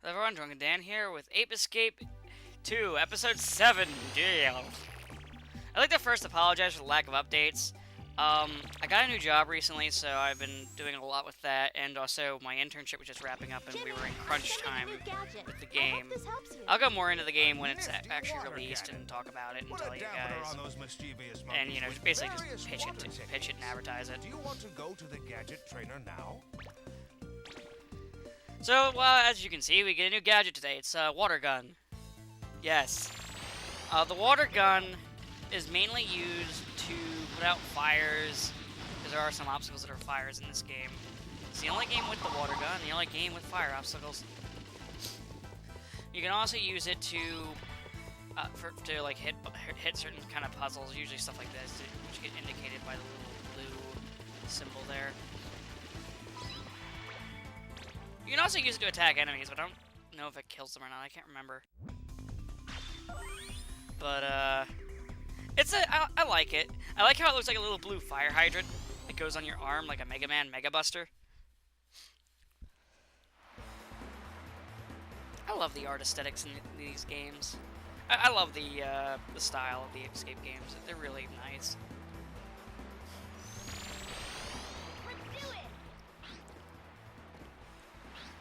Everyone, Drunken Dan here with Ape Escape 2, Episode 7, deal. I'd like to first apologize for the lack of updates. I got a new job recently, so I've been doing a lot with that, and also my internship was just wrapping up, and we were in crunch time with the game. I'll go more into the game when it's actually released and talk about it and tell you guys. And, you know, just basically just pitch it and advertise it. Do you want to go to the gadget trainer now? So, as you can see, we get a new gadget today. It's a water gun. Yes. The water gun is mainly used to put out fires, because there are some obstacles that are fires in this game. It's the only game with the water gun, the only game with fire obstacles. You can also use it to like hit certain kind of puzzles, usually stuff like this, which get indicated by the little blue symbol there. You can also use it to attack enemies, but I don't know if it kills them or not. I can't remember. But, I like it. I like how it looks like a little blue fire hydrant that goes on your arm like a Mega Man Mega Buster. I love the art aesthetics in these games. I love the style of the Escape games. They're really nice.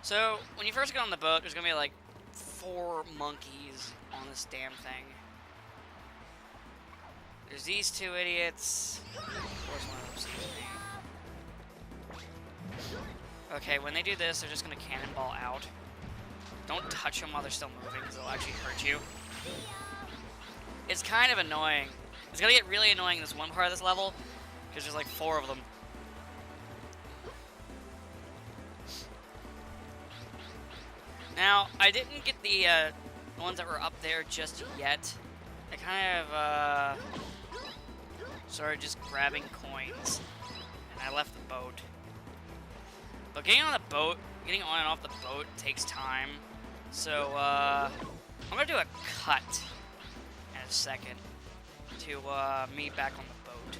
So, when you first get on the boat, there's gonna be like 4 monkeys on this damn thing. There's these 2 idiots. Where's one of them? Okay, when they do this, they're just gonna cannonball out. Don't touch them while they're still moving, because they'll actually hurt you. It's kind of annoying. It's gonna get really annoying this one part of this level, because there's like 4 of them. Now, I didn't get the ones that were up there just yet. I kind of started just grabbing coins, and I left the boat. But getting on the boat, getting on and off the boat takes time. So, I'm gonna do a cut in a second to me back on the boat.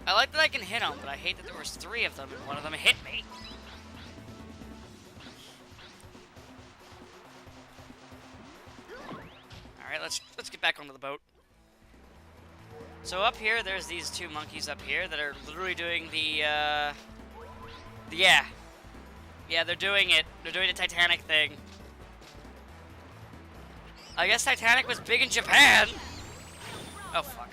I like that I can hit them, but I hate that there was 3 of them and one of them hit me. Alright, let's get back onto the boat. So up here, there's these 2 monkeys up here that are literally doing the, yeah, they're doing it. They're doing the Titanic thing. I guess Titanic was big in Japan! Oh, fuck.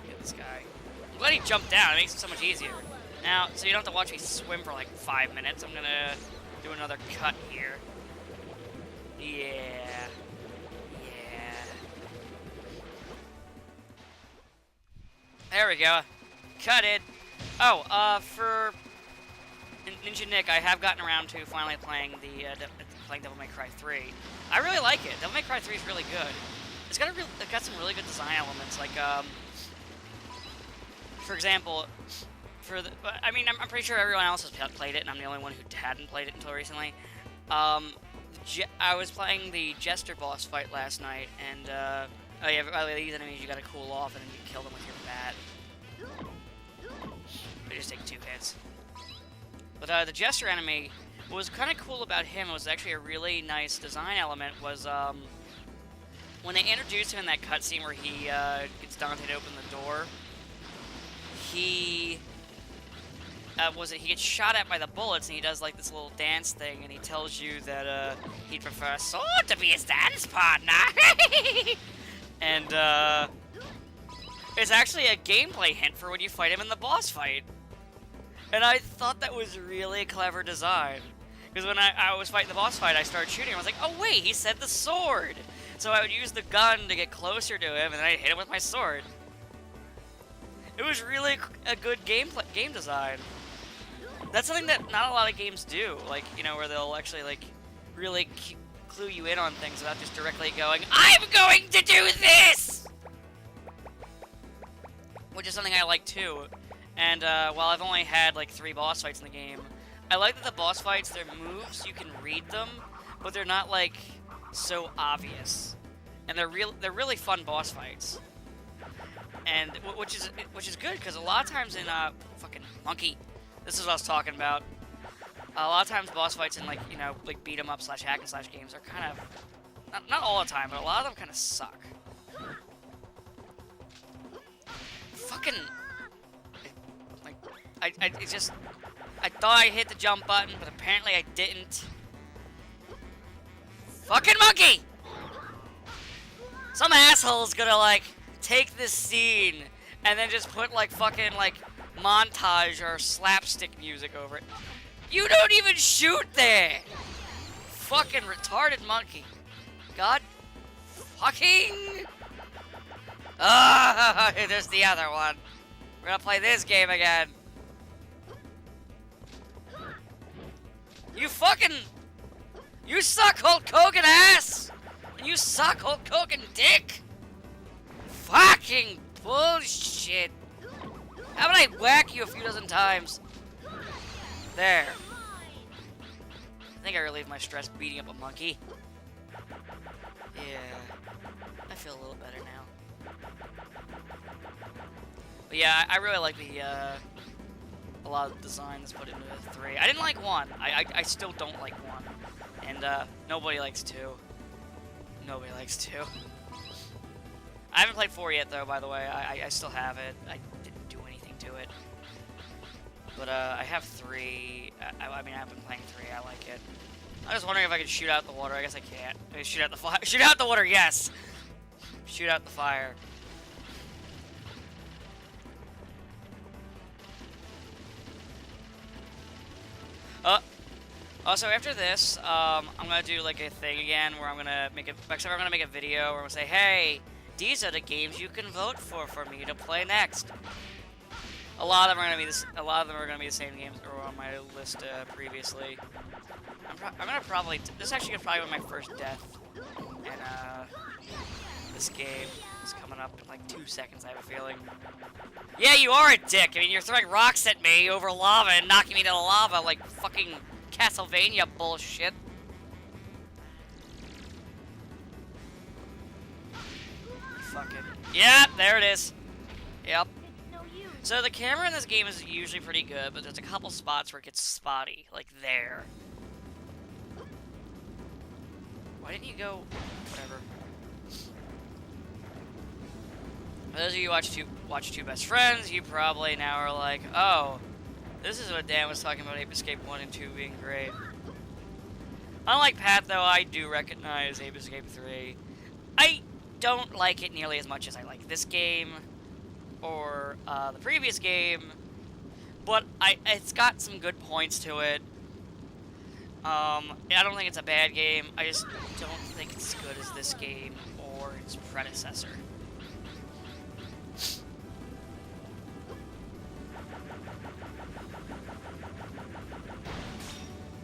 Get this guy. I'm glad he jumped down. It makes it so much easier. Now, so you don't have to watch me swim for like 5 minutes. I'm gonna do another cut here. Yeah. There we go. Cut it. Oh, for Ninja Nick, I have gotten around to finally playing playing Devil May Cry 3. I really like it. Devil May Cry 3 is really good. It's got some really good design elements. Like, for example, I mean, I'm pretty sure everyone else has played it, and I'm the only one who hadn't played it until recently. I was playing the Jester boss fight last night, and, oh yeah, by the way, these enemies you gotta cool off, and then you kill them with your bat. They just take 2 hits. But, the Jester enemy, what was kind of cool about him, was actually a really nice design element, was, when they introduced him in that cutscene where he, gets Dante to open the door, he gets shot at by the bullets, and he does like this little dance thing, and he tells you that he'd prefer a sword to be his dance partner. And it's actually a gameplay hint for when you fight him in the boss fight. And I thought that was really clever design, because when I was fighting the boss fight, I started shooting. I was like, oh wait, he said the sword. So I would use the gun to get closer to him, and then I'd hit him with my sword. It was really a good game design. That's something that not a lot of games do, like, you know, where they'll actually, like, really clue you in on things without just directly going, I'm going to do this! Which is something I like, too. And, while I've only had, like, 3 boss fights in the game, I like that the boss fights, their moves, you can read them, but they're not, like, so obvious. And they're really fun boss fights. and which is good because a lot of times in fucking monkey, this is what I was talking about. A lot of times boss fights in like like beat 'em up / hack and slash games are kind of not all the time, but a lot of them kind of suck. Fucking like I thought I hit the jump button, but apparently I didn't. Fucking monkey! Some asshole's gonna like take this scene and then just put like fucking like montage or slapstick music over it. You don't even shoot there! Fucking retarded monkey. God fucking... Ah, there's the other one. We're gonna play this game again. You fucking... You suck Hulk Hogan ass! And you suck Hulk Hogan dick! Fucking bullshit! How about I whack you a few dozen times? There. I think I relieved my stress beating up a monkey. Yeah. I feel a little better now. But yeah, I really like the, a lot of the design that's put into 3. I didn't like 1. I still don't like 1. And, nobody likes 2. Nobody likes 2. I haven't played 4 yet, though, by the way. I still have it. I didn't do anything to it. But, I have 3. I mean, I've been playing 3. I like it. I was wondering if I could shoot out the water. I guess I can't. Maybe shoot out the fire. Shoot out the water, yes! Shoot out the fire. Also, after this, I'm gonna do like a thing again where I'm gonna make a video where I'm gonna say, hey, these are the games you can vote for me to play next. A lot of them are gonna be the same games that were on my list previously. I'm gonna probably this is actually probably my first death, and this game is coming up in like 2 seconds. I have a feeling. Yeah, you are a dick. I mean, you're throwing rocks at me over lava and knocking me into the lava like fucking Castlevania bullshit. Fucking. Yep, there it is. Yep. So the camera in this game is usually pretty good, but there's a couple spots where it gets spotty, like there. Why didn't you go? Whatever. For those of you who watch Two Best Friends, you probably now are like, oh, this is what Dan was talking about Ape Escape 1 and 2 being great. Unlike Pat, though, I do recognize Ape Escape 3. I don't like it nearly as much as I like this game or the previous game, but it's got some good points to it. I don't think it's a bad game. I just don't think it's as good as this game or its predecessor.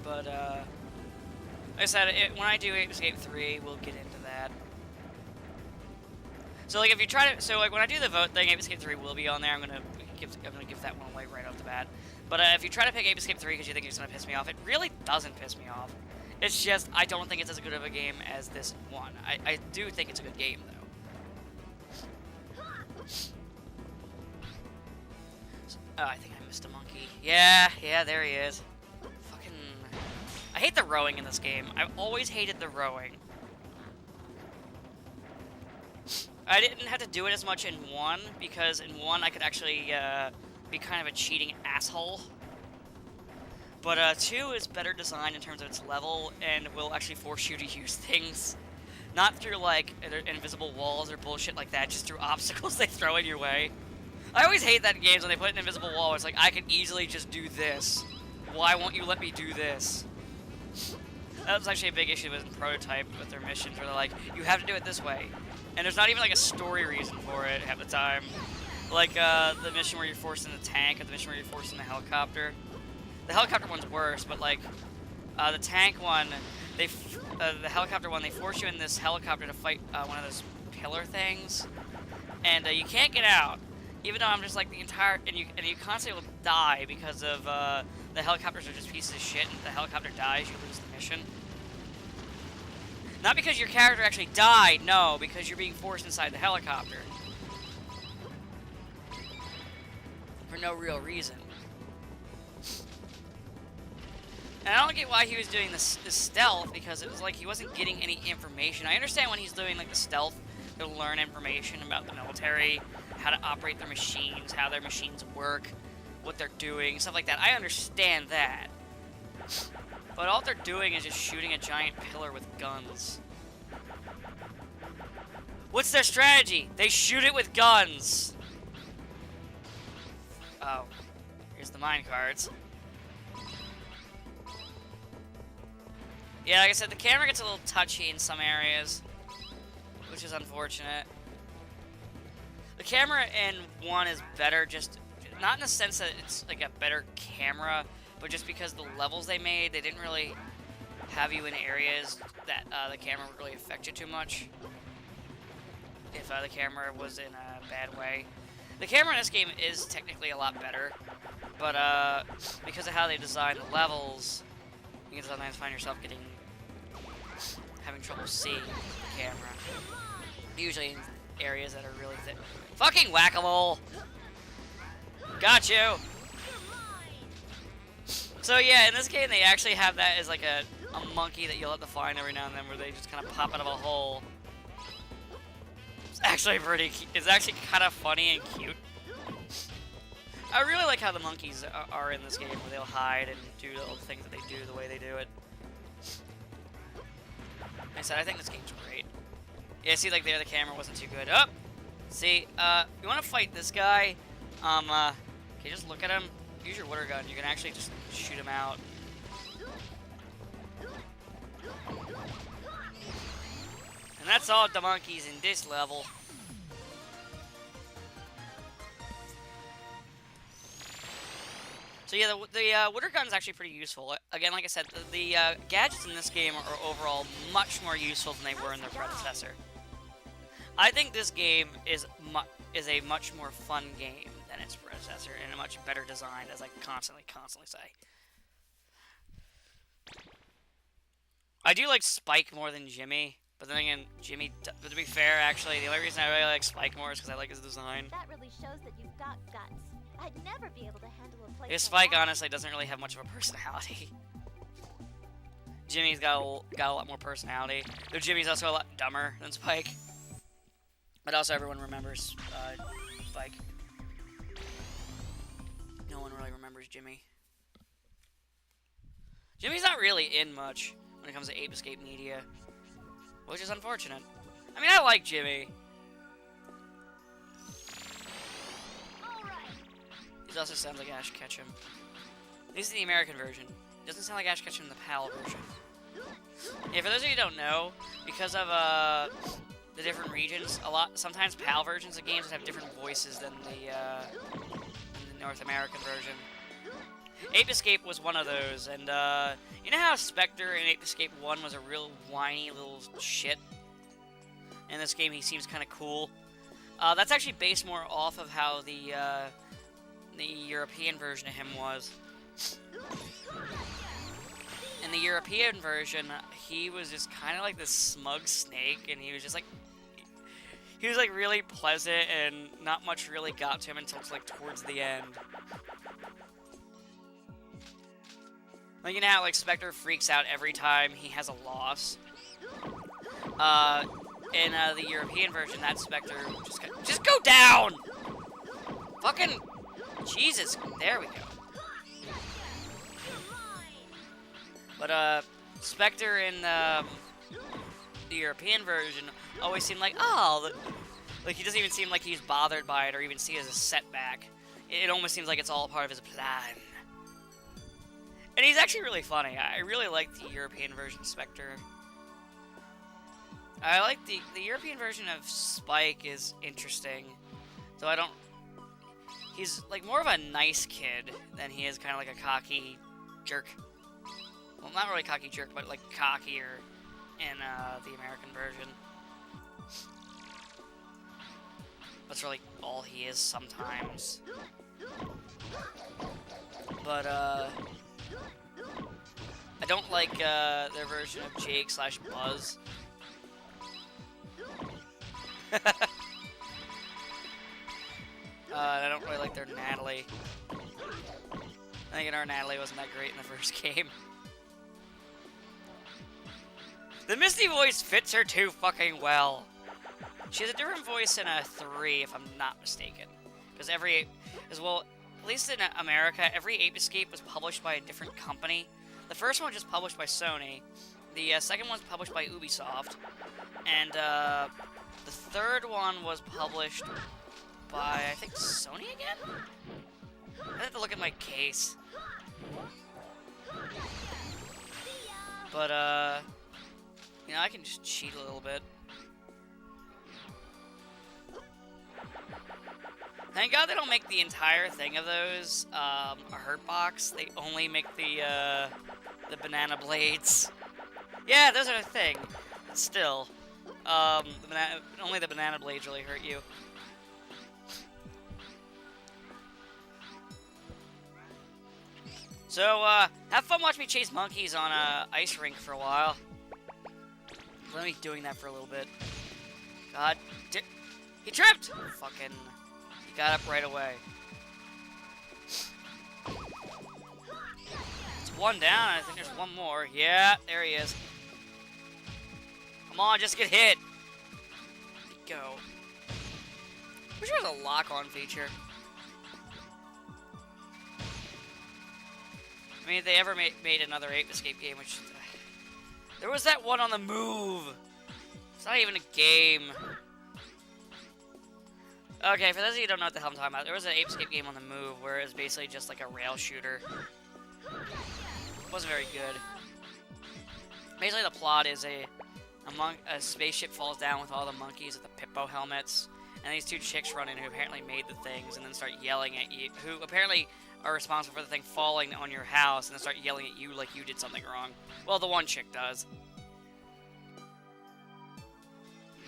But, like I said, when I do Ape Escape 3, we'll get into that. So, like, if you try to... So, like, when I do the vote thing, Ape Escape 3 will be on there. I'm gonna give that one away right off the bat. But, if you try to pick Ape Escape 3 because you think it's gonna piss me off, it really doesn't piss me off. It's just, I don't think it's as good of a game as this one. I do think it's a good game, though. Oh, I think I missed a monkey. Yeah, there he is. I hate the rowing in this game. I've always hated the rowing. I didn't have to do it as much in 1, because in 1 I could actually be kind of a cheating asshole. But 2 is better designed in terms of its level, and will actually force you to use things. Not through, like, invisible walls or bullshit like that, just through obstacles they throw in your way. I always hate that in games when they put an invisible wall where it's like, I can easily just do this. Why won't you let me do this? That was actually a big issue with Prototype with their missions, where they're like, you have to do it this way. And there's not even like a story reason for it half the time. Like the mission where you're forced in the tank, or the mission where you're forced in the helicopter. The helicopter one's worse, but like the tank one, the helicopter one, they force you in this helicopter to fight one of those pillar things, and you can't get out. Even though I'm just like the entire, and you constantly will die because of the helicopters are just pieces of shit, and if the helicopter dies, you lose the mission. Not because your character actually died, no, because you're being forced inside the helicopter. for no real reason. And I don't get why he was doing this stealth, because it was like he wasn't getting any information. I understand when he's doing like the stealth to learn information about the military, how to operate their machines, how their machines work, what they're doing, stuff like that. I understand that. But all they're doing is just shooting a giant pillar with guns. What's their strategy? They shoot it with guns. Oh, here's the mine cards. Yeah, like I said, the camera gets a little touchy in some areas, which is unfortunate. The camera in 1 is better, just not in the sense that it's like a better camera, but just because the levels they made, they didn't really have you in areas that the camera would really affect you too much. If the camera was in a bad way. The camera in this game is technically a lot better, but because of how they design the levels, you can sometimes find yourself having trouble seeing the camera. Usually in areas that are really thin. Fucking whack-a-mole! Got you! So yeah, in this game they actually have that as like a monkey that you'll have to find every now and then, where they just kind of pop out of a hole. It's actually pretty cute. It's actually kind of funny and cute. I really like how the monkeys are in this game, where they'll hide and do all the things that they do the way they do it. Like I said, I think this game's great. Yeah, see, like there, the camera wasn't too good. Oh! See, you want to fight this guy? Okay, just look at him. Use your water gun. You can actually just shoot him out. And that's all the monkeys in this level. So yeah, the water gun is actually pretty useful. Again, like I said, the gadgets in this game are overall much more useful than they were in their predecessor. I think this game is a much more fun game than its predecessor, and a much better designed, as I constantly say. I do like Spike more than Jimmy, but then again, Jimmy, but to be fair, actually, the only reason I really like Spike more is because I like his design. That really shows that you've got guts. I'd never be able to handle a place. Yeah, Spike honestly doesn't really have much of a personality. Jimmy's got a lot more personality. Though Jimmy's also a lot dumber than Spike. But also everyone remembers Spike. No one really remembers Jimmy. Jimmy's not really in much when it comes to Ape Escape media, which is unfortunate. I mean, I like Jimmy. He also sounds like Ash Ketchum. This is the American version. It doesn't sound like Ash Ketchum in the PAL version. Yeah, for those of you who don't know, because of the different regions, sometimes PAL versions of games have different voices than the North American version. Ape Escape was one of those, and you know how Spectre in Ape Escape 1 was a real whiny little shit? In this game, he seems kind of cool. That's actually based more off of how the European version of him was. In the European version, he was just kind of like this smug snake, and he was just like, really pleasant, and not much really got to him until like towards the end. Like, you know how like Spectre freaks out every time he has a loss. In the European version, that Spectre just go down. Fucking Jesus, there we go. But Spectre in the European version always seemed like, oh, like he doesn't even seem like he's bothered by it or even see it as a setback. It almost seems like it's all part of his plan. And he's actually really funny. I really like the European version of Spectre. I like the European version of Spike is interesting. So I don't... He's like more of a nice kid than he is kind of like a cocky jerk. Well, not really cocky jerk, but like cockier in the American version. That's really all he is sometimes. But I don't like their version of Jake/Buzz. I don't really like their Natalie. I think our Natalie wasn't that great in the first game. The Misty voice fits her too fucking well. She has a different voice in a 3, if I'm not mistaken. Because at least in America, every Ape Escape was published by a different company. The first one was just published by Sony. The second one's published by Ubisoft. And the third one was published by, I think, Sony again? I have to look at my case. But, you know, I can just cheat a little bit. Thank God they don't make the entire thing of those a hurt box. They only make the banana blades. Yeah, those are a thing. But still, only the banana blades really hurt you. So, have fun watching me chase monkeys on a ice rink for a while. Let me doing that for a little bit. God, he tripped! Fucking, he got up right away. It's one down, I think there's one more. Yeah, there he is. Come on, just get hit. Go. Wish there was a lock-on feature. I mean, if they ever made another Ape Escape game, which... There was that one on the Move! It's not even a game. Okay, for those of you who don't know what the hell I'm talking about, there was an Ape Escape game on the Move where it was basically just like a rail shooter. It wasn't very good. Basically, the plot is a spaceship falls down with all the monkeys with the Pippo helmets, and these two chicks run in who apparently made the things and then start yelling at you, who apparently are responsible for the thing falling on your house and then start yelling at you like you did something wrong. Well, the one chick does.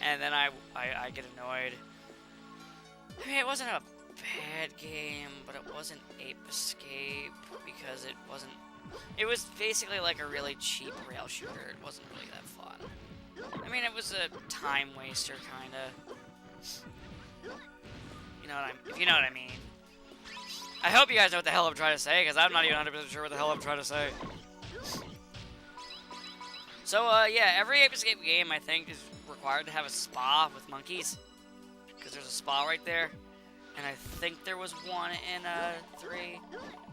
And then I get annoyed. I mean, it wasn't a bad game, but it wasn't Ape Escape because it wasn't... It was basically like a really cheap rail shooter. It wasn't really that fun. I mean, it was a time waster, kinda. You know what if you know what I mean. I hope you guys know what the hell I'm trying to say, because I'm not even 100% sure what the hell I'm trying to say. So, yeah, every Ape Escape game, I think, is required to have a spa with monkeys. Because there's a spa right there. And I think there was one in, 3.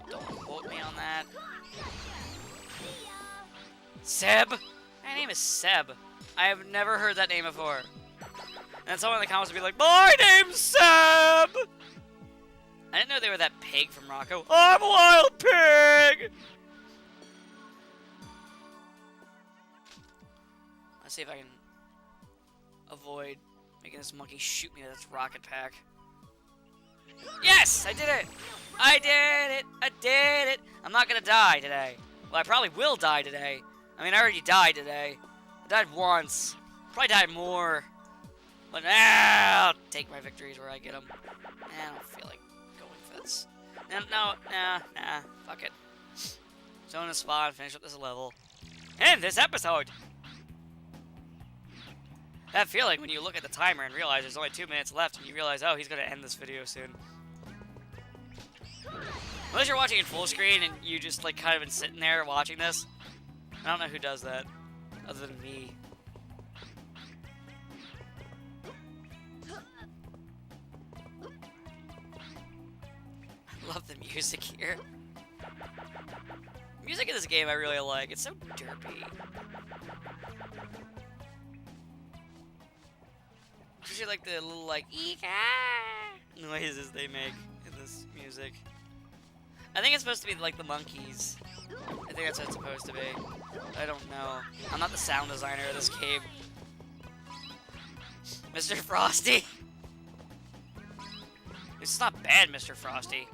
Don't quote me on that. Seb? My name is Seb. I have never heard that name before. And someone in the comments would be like, my name's Seb! I didn't know they were that pig from Rocco. I'm a wild pig! Let's see if I can avoid making this monkey shoot me with its rocket pack. Yes! I did it! I did it! I did it! I'm not gonna die today. Well, I probably will die today. I mean, I already died today. I died once. Probably died more. But I'll take my victories where I get them. I don't feel like going for this. Nah, fuck it. Zone a spot and finish up this level. And this episode! That feeling when you look at the timer and realize there's only 2 minutes left and you realize, oh, he's gonna end this video soon. Unless you're watching in full screen and you just like kind of been sitting there watching this. I don't know who does that, other than me. I love the music here. Music in this game I really like. It's so derpy. Especially like the little like Eeka noises they make in this music. I think it's supposed to be like the monkeys. I think that's what it's supposed to be. I don't know. I'm not the sound designer of this game. Mr. Frosty! It's not bad, Mr. Frosty.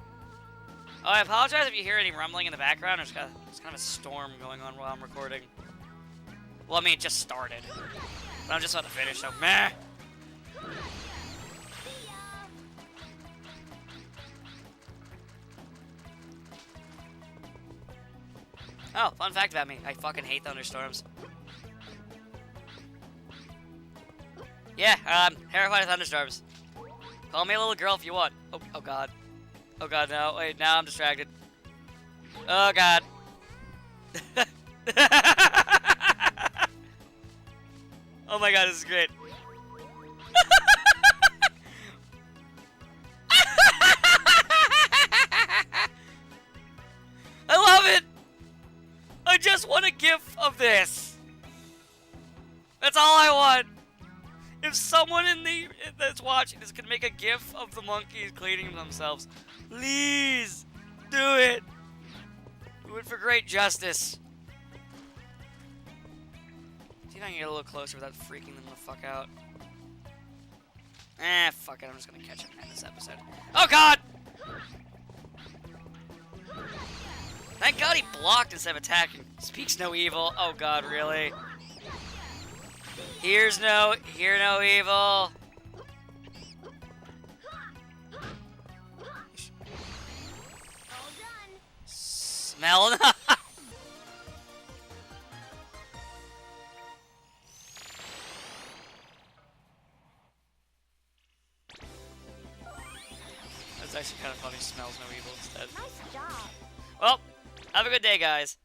Oh, I apologize if you hear any rumbling in the background. There's kind of a storm going on while I'm recording. Well, I mean, it just started. But I'm just about to finish, so meh! Oh, fun fact about me. I fucking hate thunderstorms. Yeah, terrified of thunderstorms. Call me a little girl if you want. Oh god. Oh god, no. Wait, now I'm distracted. Oh god. Oh my god, this is great. I love it! I just want a gif of this. That's all I want. If someone that's watching this can make a gif of the monkeys cleaning themselves, please do it. Do it for great justice. See if I can get a little closer without freaking them the fuck out. Fuck it. I'm just gonna catch him in this episode. Oh god! Thank god he blocked instead of attacking. Speaks no evil. Oh god, really? Hear no evil. All done. Smell. That's actually kind of funny. Smells no evil instead. Nice job. Well, have a good day, guys.